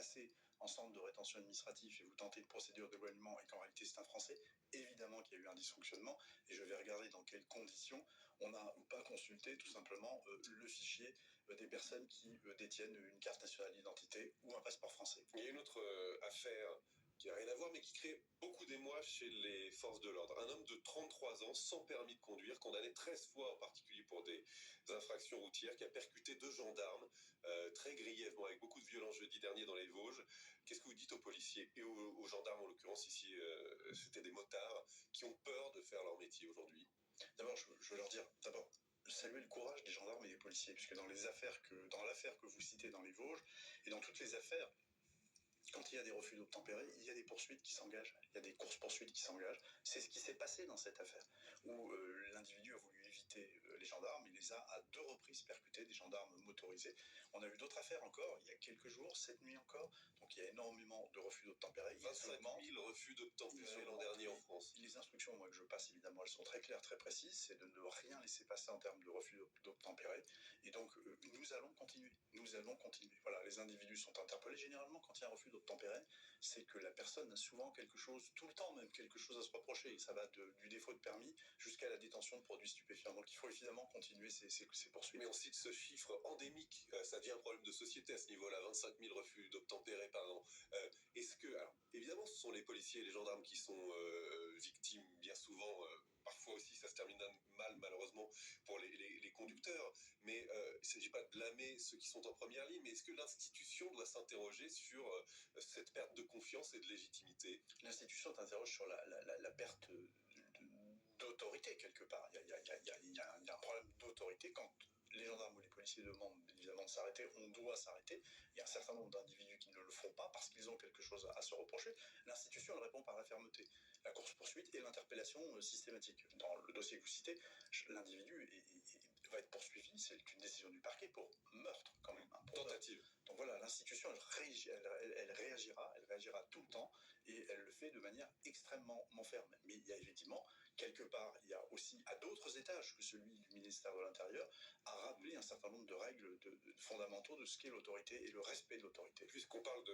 placé en centre de rétention administratif et vous tentez une procédure d'éloignement et qu'en réalité c'est un Français, évidemment qu'il y a eu un dysfonctionnement et je vais regarder dans quelles conditions on a ou pas consulté tout simplement le fichier des personnes qui détiennent une carte nationale d'identité ou un passeport français. Il y a une autre affaire qui n'a rien à voir, mais qui crée beaucoup d'émoi chez les forces de l'ordre. Un homme de 33 ans, sans permis de conduire, condamné 13 fois en particulier pour des infractions routières, qui a percuté 2 gendarmes très grièvement, avec beaucoup de violence jeudi dernier dans les Vosges. Qu'est-ce que vous dites aux policiers et aux gendarmes, en l'occurrence ici, c'était des motards, qui ont peur de faire leur métier aujourd'hui? D'abord, je veux leur dire, saluer le courage des gendarmes et des policiers, puisque dans l'affaire que vous citez dans les Vosges, et dans toutes les affaires, quand il y a des refus d'obtempérer, il y a des poursuites qui s'engagent, il y a des courses-poursuites qui s'engagent. C'est ce qui s'est passé dans cette affaire, où l'individu a voulu éviter les gendarmes, il les a à 2 reprises percutés, des gendarmes motorisés. On a eu d'autres affaires encore, il y a quelques jours, cette nuit encore, donc il y a énormément de refus d'obtempérer. 25 000 refus d'obtempérer l'an dernier en France. Les instructions, moi, que je passe, évidemment, elles sont très claires, très précises, c'est de ne rien laisser passer en termes de refus d'obtempérer. Et donc, nous allons continuer. Voilà, les individus sont interpellés. Généralement, quand il y a un refus d'obtempérer, c'est que la personne a souvent quelque chose, tout le temps même, quelque chose à se reprocher. Et ça va du défaut de permis jusqu'à la détention de produits stupéfiants. Donc, il faut évidemment continuer ces poursuites. Mais on cite ce chiffre endémique. Ça devient un problème de société à ce niveau-là. 25 000 refus d'obtempérer par an. Est-ce que, alors, évidemment, ce sont les policiers et les gendarmes qui sont victimes bien souvent. Parfois aussi, ça se termine mal, malheureusement, pour les conducteurs. Mais il ne s'agit pas de blâmer ceux qui sont en première ligne, mais est-ce que l'institution doit s'interroger sur cette perte de confiance et de légitimité? L'institution s'interroge sur la perte d'autorité, quelque part. Il y a un problème d'autorité quand les gendarmes ou les policiers demandent évidemment de s'arrêter, on doit s'arrêter. Il y a un certain nombre d'individus qui ne le font pas parce qu'ils ont quelque chose à se reprocher. L'institution, elle répond par la fermeté, la course-poursuite et l'interpellation systématique. Dans le dossier que vous citez, l'individu va être poursuivi, c'est une décision du parquet pour meurtre quand même. Tentative. Donc voilà, l'institution, elle réagira tout le temps et elle le fait de manière extrêmement ferme. Mais il y a effectivement, quelque part, il y a aussi à d'autres étages que celui du ministère de l'Intérieur, à rappeler un certain nombre de règles fondamentaux de ce qu'est l'autorité et le respect de l'autorité. Puisqu'on parle de